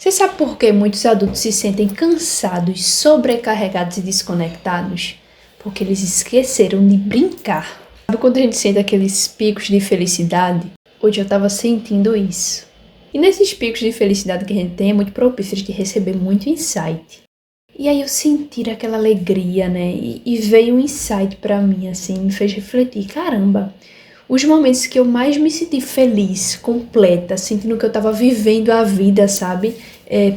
Você sabe por que muitos adultos se sentem cansados, sobrecarregados e desconectados? Porque eles esqueceram de brincar. Sabe quando a gente sente aqueles picos de felicidade? Hoje eu estava sentindo isso. E nesses picos de felicidade que a gente tem, é muito propício de receber muito insight. E aí eu senti aquela alegria, né? E veio um insight pra mim, assim, me fez refletir. Caramba! Os momentos que eu mais me senti feliz, completa, sentindo que eu tava vivendo a vida, sabe?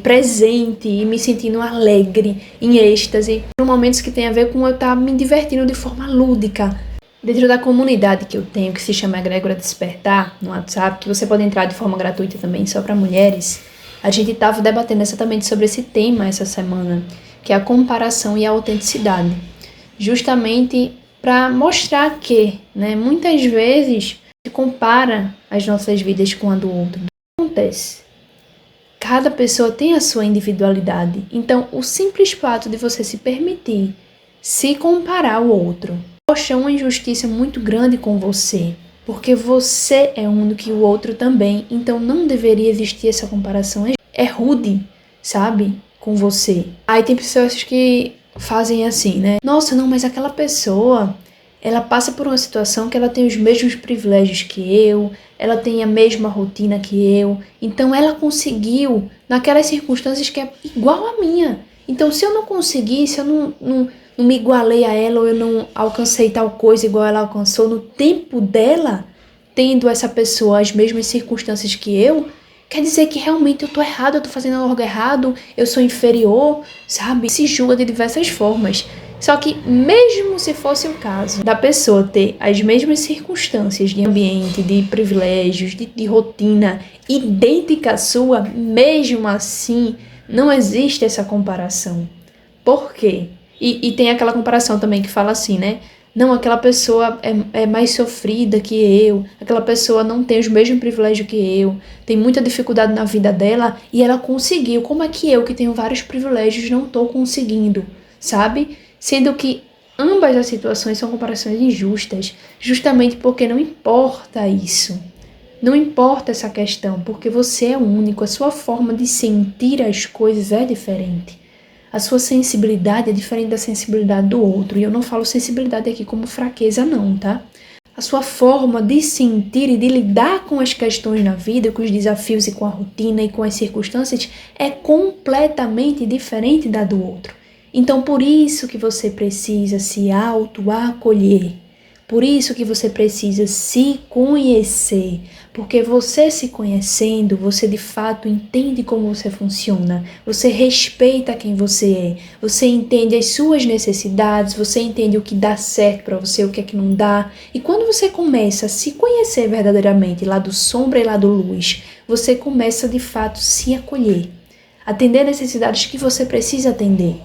Presente e me sentindo alegre, em êxtase. São momentos que tem a ver com eu estar me divertindo de forma lúdica. Dentro da comunidade que eu tenho, que se chama Egrégora Despertar, no WhatsApp, que você pode entrar de forma gratuita também, só para mulheres, a gente estava debatendo exatamente sobre esse tema essa semana, que é a comparação e a autenticidade. Justamente para mostrar que, né, muitas vezes se compara as nossas vidas com a do outro. O que acontece? Cada pessoa tem a sua individualidade. Então, o simples fato de você se permitir se comparar ao outro mostra uma injustiça muito grande com você. Porque você é único e o outro também. Então, não deveria existir essa comparação. É rude, sabe? Com você. Aí tem pessoas que fazem assim, né? Nossa, não, mas aquela pessoa, ela passa por uma situação que ela tem os mesmos privilégios que eu, ela tem a mesma rotina que eu, então ela conseguiu naquelas circunstâncias que é igual a minha. Então se eu não conseguir, se eu não me igualei a ela, ou eu não alcancei tal coisa igual ela alcançou no tempo dela, tendo essa pessoa as mesmas circunstâncias que eu, quer dizer que realmente eu tô errado, eu tô fazendo algo errado, eu sou inferior, sabe? Se julga de diversas formas. Só que mesmo se fosse o caso da pessoa ter as mesmas circunstâncias de ambiente, de privilégios, de rotina idêntica à sua, mesmo assim não existe essa comparação. Por quê? E tem aquela comparação também que fala assim, né? Não, aquela pessoa é mais sofrida que eu, aquela pessoa não tem os mesmos privilégios que eu, tem muita dificuldade na vida dela e ela conseguiu. Como é que eu, que tenho vários privilégios, não estou conseguindo, sabe? Sendo que ambas as situações são comparações injustas, justamente porque não importa isso. Não importa essa questão, porque você é único, a sua forma de sentir as coisas é diferente. A sua sensibilidade é diferente da sensibilidade do outro. E eu não falo sensibilidade aqui como fraqueza não, tá? A sua forma de sentir e de lidar com as questões na vida, com os desafios e com a rotina e com as circunstâncias é completamente diferente da do outro. Então, por isso que você precisa se auto-acolher. Por isso que você precisa se conhecer, porque você se conhecendo, você de fato entende como você funciona, você respeita quem você é, você entende as suas necessidades, você entende o que dá certo para você, o que é que não dá. E quando você começa a se conhecer verdadeiramente, lado sombra e lado luz, você começa de fato se acolher, atender necessidades que você precisa atender.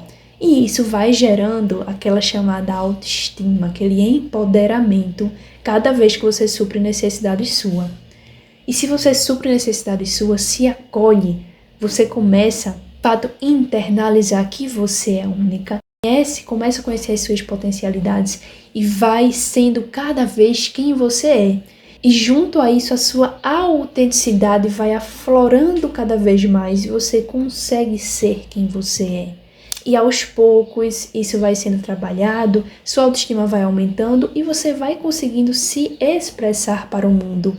E isso vai gerando aquela chamada autoestima, aquele empoderamento cada vez que você supre necessidades suas. E se você supre necessidades suas, se acolhe, você começa, de fato, internalizar que você é única, começa a conhecer as suas potencialidades e vai sendo cada vez quem você é. E junto a isso, a sua autenticidade vai aflorando cada vez mais e você consegue ser quem você é. E aos poucos isso vai sendo trabalhado, sua autoestima vai aumentando e você vai conseguindo se expressar para o mundo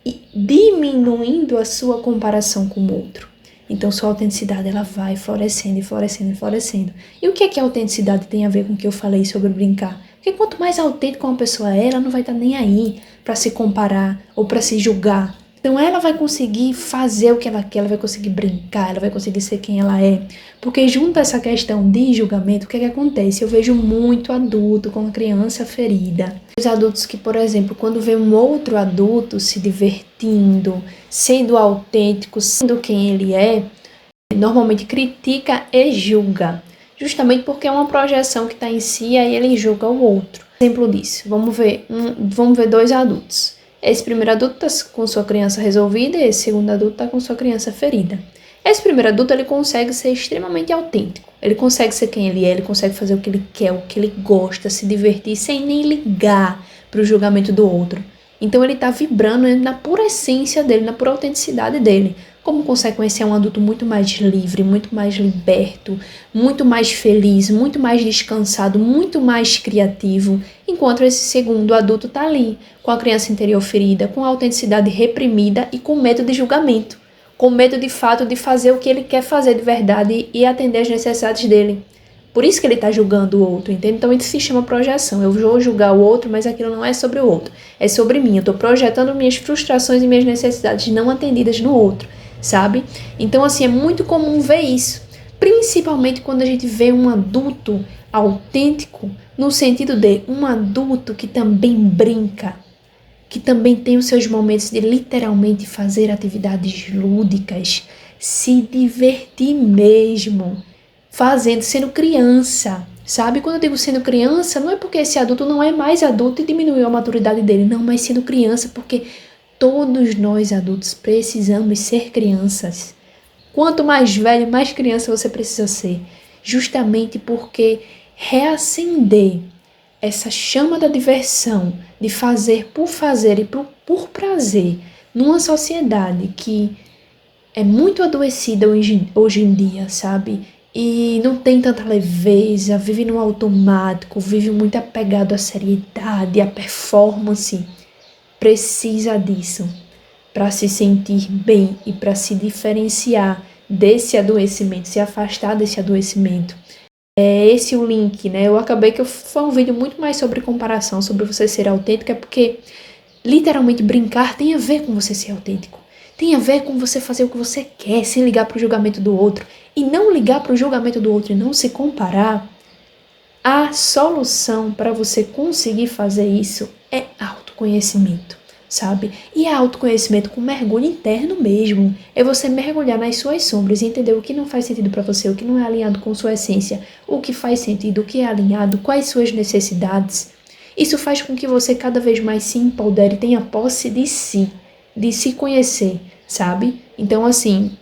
e diminuindo a sua comparação com o outro. Então sua autenticidade ela vai florescendo e florescendo e florescendo. E o que é que a autenticidade tem a ver com o que eu falei sobre brincar? Porque quanto mais autêntica uma pessoa é, ela não vai estar nem aí para se comparar ou para se julgar. Então ela vai conseguir fazer o que ela quer, ela vai conseguir brincar, ela vai conseguir ser quem ela é. Porque junto a essa questão de julgamento, o que é que acontece? Eu vejo muito adulto com criança ferida. Os adultos que, por exemplo, quando vê um outro adulto se divertindo, sendo autêntico, sendo quem ele é, normalmente critica e julga. Justamente porque é uma projeção que está em si e aí ele julga o outro. Exemplo disso, vamos ver dois adultos. Esse primeiro adulto está com sua criança resolvida e esse segundo adulto está com sua criança ferida. Esse primeiro adulto ele consegue ser extremamente autêntico. Ele consegue ser quem ele é, ele consegue fazer o que ele quer, o que ele gosta, se divertir sem nem ligar para o julgamento do outro. Então ele está vibrando na pura essência dele, na pura autenticidade dele. Como consequência, é um adulto muito mais livre, muito mais liberto, muito mais feliz, muito mais descansado, muito mais criativo, enquanto esse segundo adulto está ali, com a criança interior ferida, com a autenticidade reprimida e com medo de julgamento, com medo de fato de fazer o que ele quer fazer de verdade e atender às necessidades dele. Por isso que ele está julgando o outro, entende? Então isso se chama projeção. Eu vou julgar o outro, mas aquilo não é sobre o outro, é sobre mim. Eu estou projetando minhas frustrações e minhas necessidades não atendidas no outro, sabe? Então, assim, é muito comum ver isso, principalmente quando a gente vê um adulto autêntico, no sentido de um adulto que também brinca, que também tem os seus momentos de literalmente fazer atividades lúdicas, se divertir mesmo, sendo criança, sabe? Quando eu digo sendo criança, não é porque esse adulto não é mais adulto e diminuiu a maturidade dele, não, mas sendo criança porque todos nós adultos precisamos ser crianças. Quanto mais velho, mais criança você precisa ser, justamente porque reacender essa chama da diversão, de fazer por fazer e por prazer, numa sociedade que é muito adoecida hoje em dia, sabe? E não tem tanta leveza, vive no automático, vive muito apegado à seriedade, à performance. Precisa disso para se sentir bem e para se diferenciar desse adoecimento, se afastar desse adoecimento. É esse o link, né? Eu acabei que foi um vídeo muito mais sobre comparação, sobre você ser autêntico, é porque literalmente brincar tem a ver com você ser autêntico. Tem a ver com você fazer o que você quer, sem ligar para o julgamento do outro. E não ligar para o julgamento do outro e não se comparar, a solução para você conseguir fazer isso é autoconhecimento, sabe? E é autoconhecimento com mergulho interno mesmo. É você mergulhar nas suas sombras e entender o que não faz sentido para você, o que não é alinhado com sua essência, o que faz sentido, o que é alinhado, quais suas necessidades. Isso faz com que você cada vez mais se empodere, tenha posse de se conhecer, sabe? Então, assim,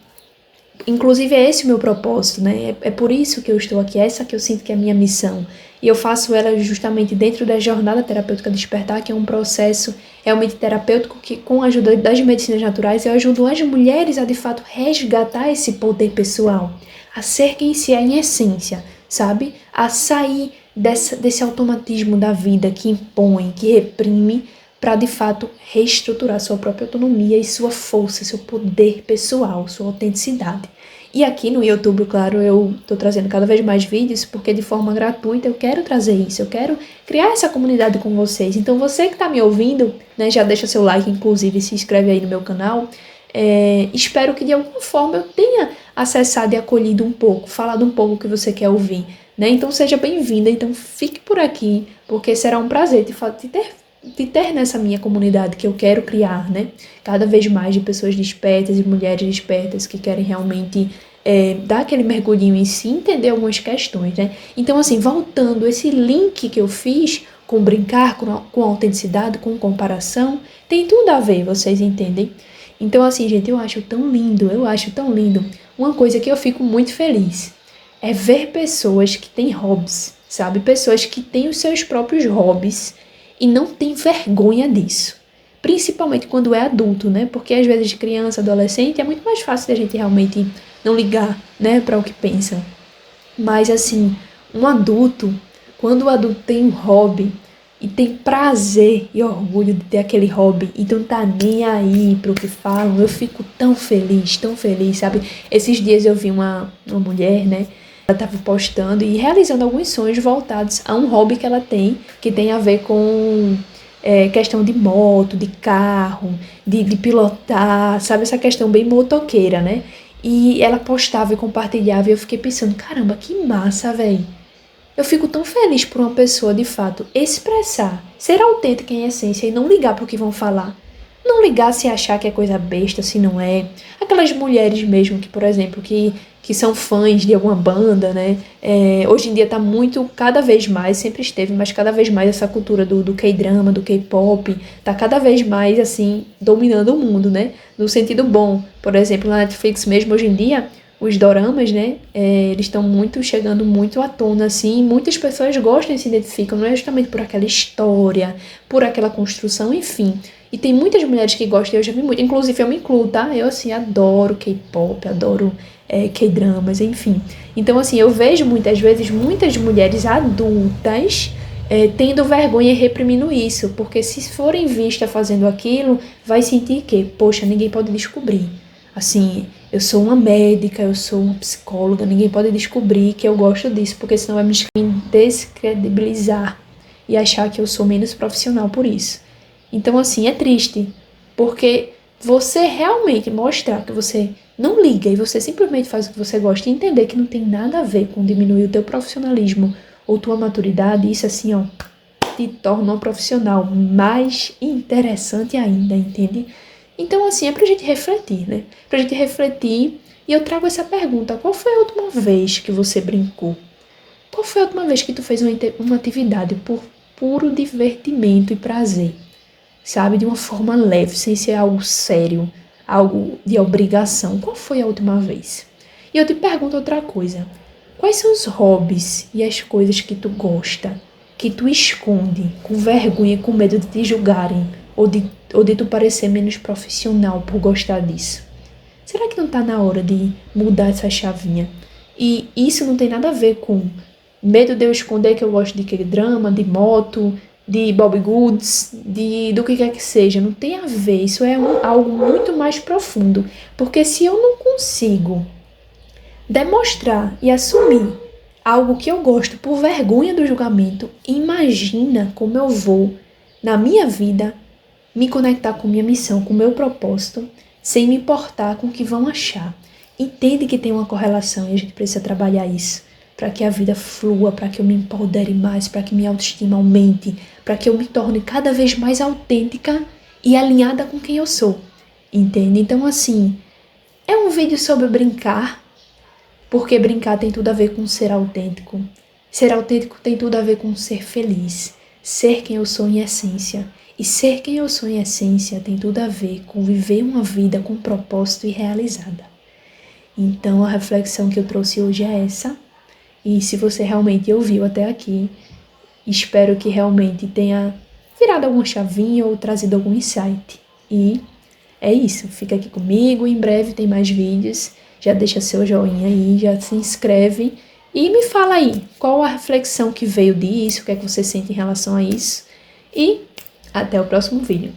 inclusive é esse o meu propósito, né? É por isso que eu estou aqui, é essa que eu sinto que é a minha missão. E eu faço ela justamente dentro da jornada terapêutica Despertar, que é um processo realmente terapêutico que, com a ajuda das medicinas naturais, eu ajudo as mulheres a, de fato, resgatar esse poder pessoal, a ser quem se é em essência, sabe? A sair desse automatismo da vida que impõe, que reprime, para, de fato, reestruturar sua própria autonomia e sua força, seu poder pessoal, sua autenticidade. E aqui no YouTube, claro, eu estou trazendo cada vez mais vídeos, porque de forma gratuita eu quero trazer isso, eu quero criar essa comunidade com vocês. Então você que está me ouvindo, né, já deixa seu like, inclusive se inscreve aí no meu canal. Espero que de alguma forma eu tenha acessado e acolhido um pouco, falado um pouco o que você quer ouvir, né? Então seja bem-vinda, então fique por aqui, porque será um prazer de ter nessa minha comunidade que eu quero criar, né? Cada vez mais de pessoas despertas e mulheres despertas que querem realmente dar aquele mergulhinho em si, entender algumas questões, né? Então, assim, voltando, esse link que eu fiz com brincar, com autenticidade, com comparação, tem tudo a ver, vocês entendem? Então, assim, gente, eu acho tão lindo. Uma coisa que eu fico muito feliz é ver pessoas que têm hobbies, sabe? Pessoas que têm os seus próprios hobbies e não tem vergonha disso. Principalmente quando é adulto, né? Porque às vezes de criança, adolescente, é muito mais fácil da gente realmente não ligar, né, para o que pensa. Mas assim, um adulto, quando o adulto tem um hobby e tem prazer e orgulho de ter aquele hobby e não tá nem aí pro que falam, eu fico tão feliz, sabe? Esses dias eu vi uma mulher, né? Ela estava postando e realizando alguns sonhos voltados a um hobby que ela tem, que tem a ver com questão de moto, de carro, de pilotar, sabe? Essa questão bem motoqueira, né? E ela postava e compartilhava e eu fiquei pensando, caramba, que massa, velho. Eu fico tão feliz por uma pessoa, de fato, expressar, ser autêntica em essência e não ligar pro que vão falar. Não ligar se achar que é coisa besta, se não é. Aquelas mulheres mesmo que, por exemplo, que são fãs de alguma banda, né? Hoje em dia tá muito, cada vez mais, sempre esteve, mas cada vez mais essa cultura do K-drama, do K-pop, tá cada vez mais, assim, dominando o mundo, né? No sentido bom. Por exemplo, na Netflix mesmo, hoje em dia, os doramas, né? Eles estão chegando muito à tona, assim, e muitas pessoas gostam e se identificam, não é justamente por aquela história, por aquela construção, enfim. E tem muitas mulheres que gostam, eu já vi muito, inclusive eu me incluo, tá? Eu, assim, adoro K-pop, adoro K-dramas, enfim. Então, assim, eu vejo muitas vezes muitas mulheres adultas tendo vergonha e reprimindo isso, porque se forem vistas fazendo aquilo, vai sentir que, poxa, ninguém pode descobrir. Assim, eu sou uma médica, eu sou uma psicóloga, ninguém pode descobrir que eu gosto disso, porque senão vai me descredibilizar e achar que eu sou menos profissional por isso. Então, assim, é triste, porque você realmente mostrar que você não liga e você simplesmente faz o que você gosta e entender que não tem nada a ver com diminuir o teu profissionalismo ou tua maturidade, isso assim, ó, te torna um profissional mais interessante ainda, entende? Então, assim, é pra gente refletir, né? Pra gente refletir, e eu trago essa pergunta: qual foi a última vez que você brincou? Qual foi a última vez que tu fez uma atividade por puro divertimento e prazer? Sabe? De uma forma leve, sem ser algo sério, algo de obrigação. Qual foi a última vez? E eu te pergunto outra coisa: quais são os hobbies e as coisas que tu gosta, que tu esconde com vergonha e com medo de te julgarem ou de tu parecer menos profissional por gostar disso? Será que não tá na hora de mudar essa chavinha? E isso não tem nada a ver com medo de eu esconder que eu gosto de K-drama, de moto, de Bobbie Goods, do que quer que seja. Não tem a ver, isso é algo muito mais profundo. Porque se eu não consigo demonstrar e assumir algo que eu gosto por vergonha do julgamento, imagina como eu vou, na minha vida, me conectar com minha missão, com meu propósito, sem me importar com o que vão achar. Entende que tem uma correlação e a gente precisa trabalhar isso para que a vida flua, para que eu me empodere mais, para que minha autoestima aumente, para que eu me torne cada vez mais autêntica e alinhada com quem eu sou. Entende? Então, assim, é um vídeo sobre brincar, porque brincar tem tudo a ver com ser autêntico. Ser autêntico tem tudo a ver com ser feliz, ser quem eu sou em essência. E ser quem eu sou em essência tem tudo a ver com viver uma vida com propósito e realizada. Então, a reflexão que eu trouxe hoje é essa. E se você realmente ouviu até aqui, espero que realmente tenha virado alguma chavinha ou trazido algum insight. E é isso, fica aqui comigo, em breve tem mais vídeos. Já deixa seu joinha aí, já se inscreve e me fala aí qual a reflexão que veio disso, o que é que você sente em relação a isso. E até o próximo vídeo.